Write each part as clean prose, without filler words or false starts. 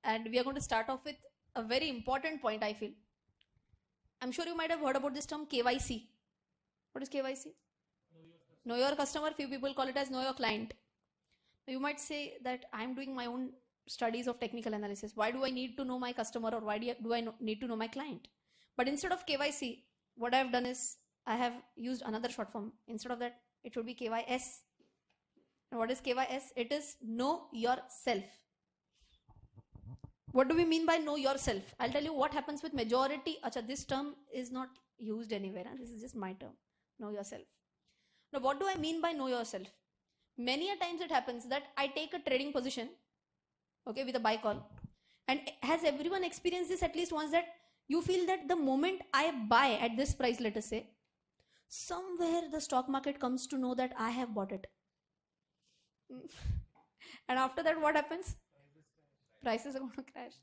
and we are going to start off with a very important point, I feel. I'm sure you might have heard about this term KYC. What is KYC? Know your customer. Few people call it as know your client. You might say that I'm doing my own studies of technical analysis. Why do I need to know my customer, or why do I need to know my client? But instead of KYC, what I've done is I have used another short form. Instead of that, it should be KYS. And what is KYS? It is know yourself. What do we mean by know yourself? I'll tell you what happens with majority. Acha, this term is not used anywhere. Huh? This is just my term. Know yourself. Now, what do I mean by know yourself? Many a times it happens that I take a trading position, okay, with a buy call. And has everyone experienced this at least once, that you feel that the moment I buy at this price, let us say, somewhere the stock market comes to know that I have bought it. And after that, what happens? Prices are going to crash.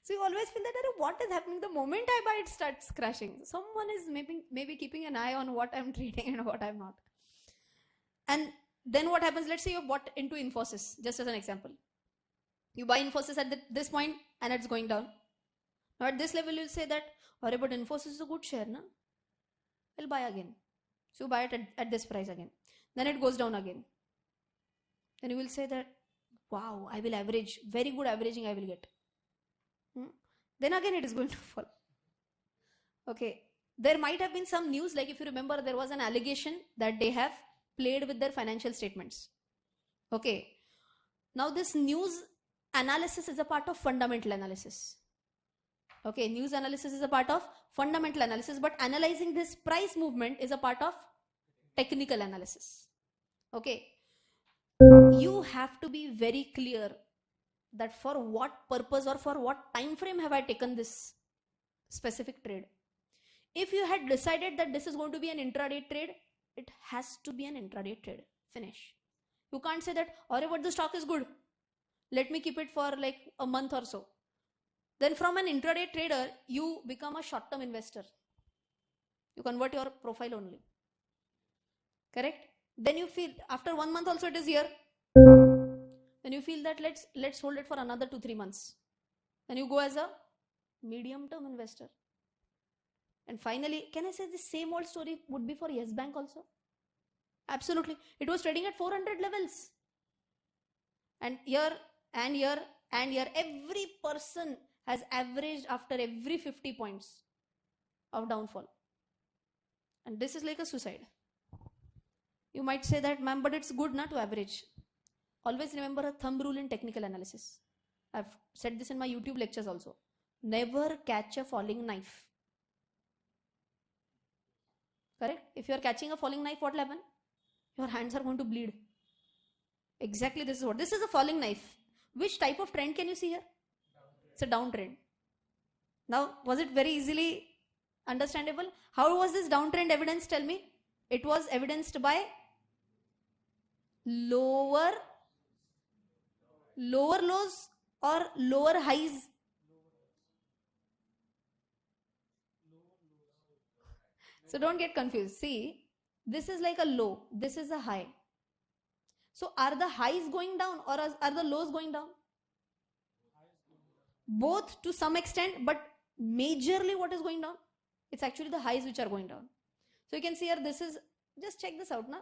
So you always feel that, what is happening? The moment I buy, it starts crashing. Someone is maybe keeping an eye on what I'm trading and what I'm not. And then what happens? Let's say you've bought into Infosys, just as an example. You buy Infosys at this point and it's going down. Now at this level, you'll say that, but Infosys is a good share, na? I'll buy again. So you buy it at this price again. Then it goes down again. Then you will say that, wow, I will average, very good averaging I will get. Then again it is going to fall. Okay, there might have been some news, like if you remember, there was an allegation that they have played with their financial statements. Okay, now this news analysis is a part of fundamental analysis. Okay, news analysis is a part of fundamental analysis, but analyzing this price movement is a part of technical analysis. Okay, you have to be very clear that for what purpose or for what time frame have I taken this specific trade. If you had decided that this is going to be an intraday trade, it has to be an intraday trade. Finish. You can't say that, but the stock is good, let me keep it for like a month or so. Then from an intraday trader, you become a short-term investor. You convert your profile only. Correct? Then you feel after 1 month also it is here. Then you feel that let's hold it for another 2-3 months. Then you go as a medium-term investor. And finally, can I say the same old story would be for Yes Bank also? Absolutely. It was trading at 400 levels. And year, every person has averaged after every 50 points of downfall. And this is like a suicide. You might say that, ma'am, but it's good not to average. Always remember a thumb rule in technical analysis. I've said this in my YouTube lectures also. Never catch a falling knife. Correct? If you are catching a falling knife, what will happen? Your hands are going to bleed. Exactly, this is a falling knife. Which type of trend can you see here? It's a downtrend. Now, was it very easily understandable? How was this downtrend evidenced? Tell me. It was evidenced by lower lows or lower highs. So don't get confused. See, this is like a low, this is a high. So are the highs going down or are the lows going down? Both to some extent, but majorly what is going down? It's actually the highs which are going down. So you can see here, this is, just check this out now.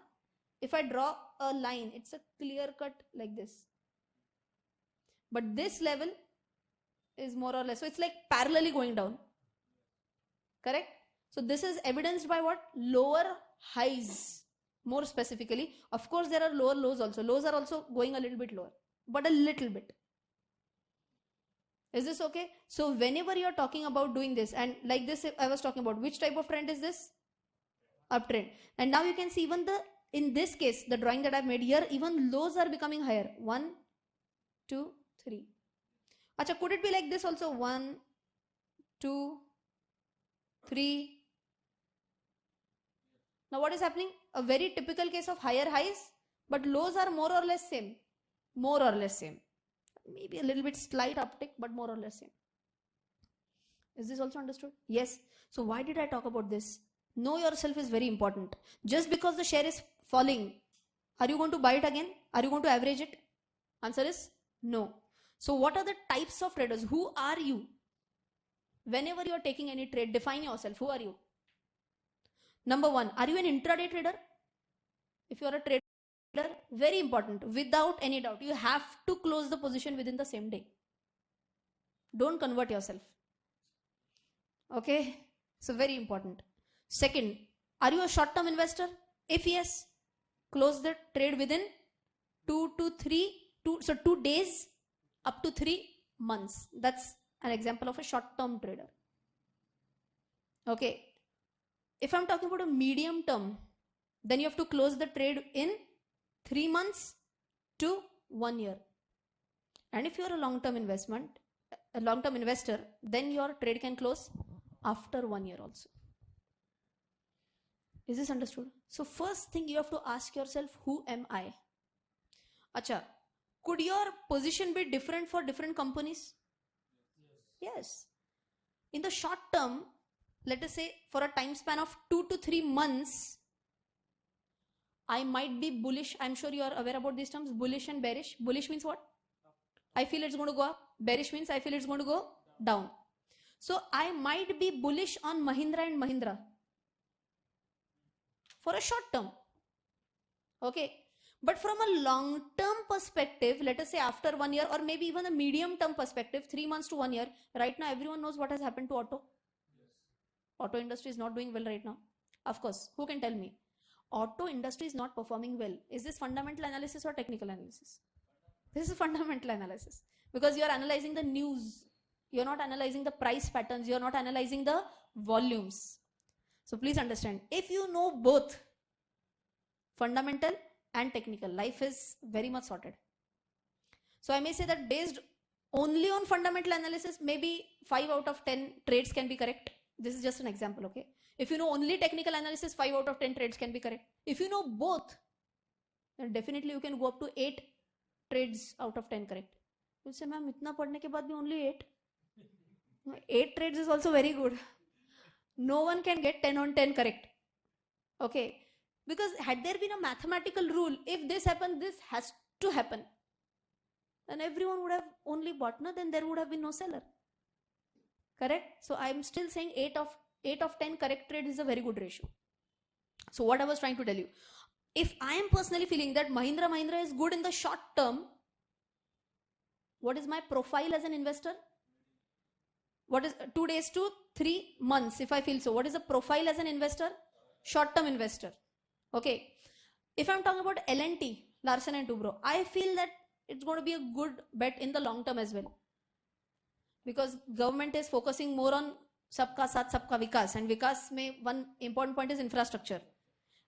If I draw a line, it's a clear cut like this. But this level is more or less, so it's like parallelly going down. Correct? So this is evidenced by what? Lower highs. More specifically, of course, there are lower lows also. Lows are also going a little bit lower, but a little bit. Is this okay? So whenever you're talking about doing this, and like this, I was talking about, which type of trend is this? Uptrend. And now you can see even in this case, the drawing that I've made here, even lows are becoming higher. 1, 2, 3. Acha, could it be like this also? 1, 2, 3. Now what is happening? A very typical case of higher highs, but lows are more or less same. More or less same. Maybe a little bit slight uptick, but more or less same. Is this also understood? Yes. So why did I talk about this? Know yourself is very important. Just because the share is falling, are you going to buy it again? Are you going to average it? Answer is no. So what are the types of traders? Who are you? Whenever you are taking any trade, define yourself. Who are you? Number one, are you an intraday trader? If you are a trader, very important, without any doubt, you have to close the position within the same day. Don't convert yourself. Okay, so very important. Second, are you a short-term investor? If yes, close the trade within 2 days up to 3 months. That's an example of a short-term trader. Okay, if I'm talking about a medium term, then you have to close the trade in 3 months to 1 year. And if you're a long-term investor, then your trade can close after 1 year also. Is this understood? So first thing you have to ask yourself, who am I? Acha, could your position be different for different companies? Yes. In the short term, let us say for a time span of 2 to 3 months, I might be bullish. I'm sure you are aware about these terms, bullish and bearish. Bullish means what? I feel it's going to go up. Bearish means I feel it's going to go down. So I might be bullish on Mahindra and Mahindra for a short term. Okay. But from a long term perspective, let us say after 1 year or maybe even a medium term perspective, 3 months to 1 year, right now everyone knows what has happened to auto. Yes. Auto industry is not doing well right now. Of course, who can tell me? Auto industry is not performing well. Is this fundamental analysis or technical analysis? This is fundamental analysis, because you are analyzing the news. You're not analyzing the price patterns. You're not analyzing the volumes. So please understand, if you know both fundamental and technical, life is very much sorted. So I may say that based only on fundamental analysis, maybe 5 out of 10 trades can be correct. This is just an example, okay? If you know only technical analysis, 5 out of 10 trades can be correct. If you know both, then definitely you can go up to 8 trades out of 10 correct. You say, ma'am, itna padne ke baad bhi only 8? 8 trades is also very good. No one can get 10 on 10 correct. Okay. Because had there been a mathematical rule, if this happened, this has to happen, then everyone would have only bought, no, then there would have been no seller. Correct? So I'm still saying 8 of 10 correct trade is a very good ratio. So what I was trying to tell you, if I am personally feeling that Mahindra is good in the short term, what is my profile as an investor? What is 2 days to 3 months if I feel so? What is the profile as an investor? Short-term investor. Okay. If I'm talking about L&T, Larsen and Toubro, I feel that it's going to be a good bet in the long term as well. Because government is focusing more on Sabka Saath Sabka Vikas, and Vikas may one important point is infrastructure.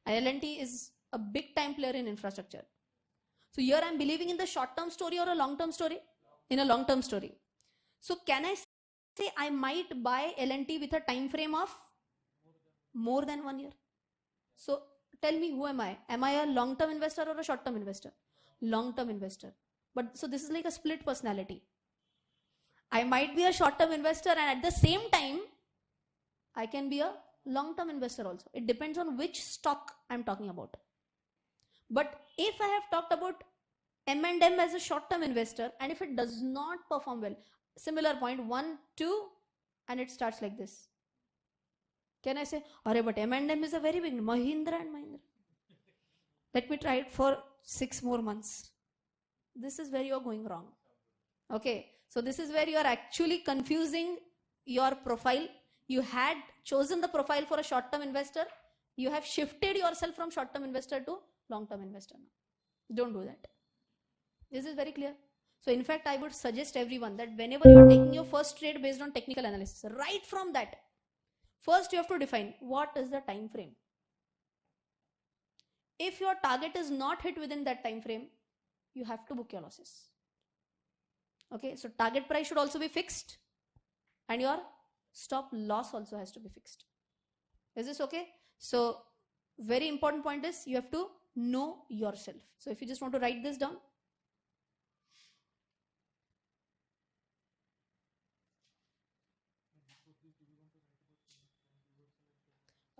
And L&T is a big time player in infrastructure. So here I'm believing in the short-term story or a long-term story? In a long-term story. So can I say I might buy L&T with a time frame of more than 1 year? So tell me, who am I? Am I a long-term investor or a short-term investor? Long-term investor. But so this is like a split personality. I might be a short-term investor, and at the same time, I can be a long-term investor also. It depends on which stock I'm talking about. But if I have talked about M&M as a short-term investor, and if it does not perform well, similar point, 1, 2, and it starts like this. Can I say, Arey, but M&M is a very big, Mahindra and Mahindra. Let me try it for 6 more months. This is where you're going wrong. Okay, so this is where you are actually confusing your profile. You had chosen the profile for a short-term investor. You have shifted yourself from short-term investor to long-term investor now. Don't do that. This is very clear. So in fact, I would suggest everyone that whenever you're taking your first trade based on technical analysis, right from that, first you have to define what is the time frame. If your target is not hit within that time frame, you have to book your losses. Okay, so target price should also be fixed, and your stop loss also has to be fixed. Is this okay? So very important point is you have to know yourself. So if you just want to write this down.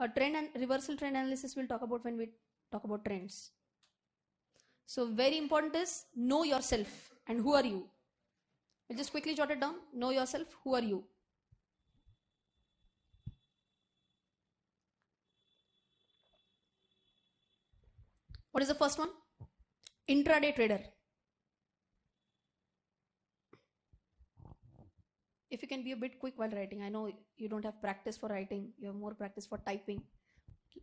A trend and reversal trend analysis we'll talk about when we talk about trends. So very important is know yourself and who are you. We'll just quickly jot it down. Know yourself. Who are you? What is the first one? Intraday trader. If you can be a bit quick while writing. I know you don't have practice for writing. You have more practice for typing.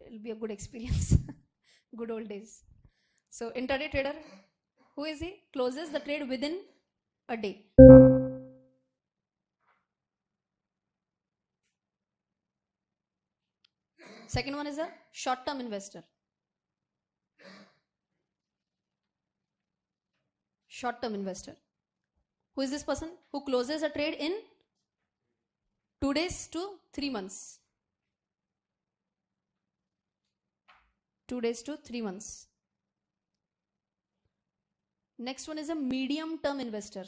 It'll be a good experience. Good old days. So intraday trader, who is he? Closes the trade within a day. Second one is a short-term investor. Short-term investor. Who is this person? Who closes a trade in 2 days to 3 months. 2 days to 3 months. Next one is a medium-term investor.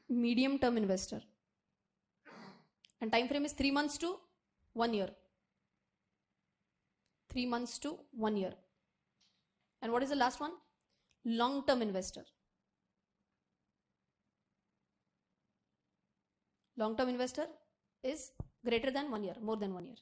Medium-term investor. And time frame is 3 months to 1 year. 3 months to 1 year. And what is the last one? Long-term investor. Long-term investor is greater than 1 year, more than 1 year.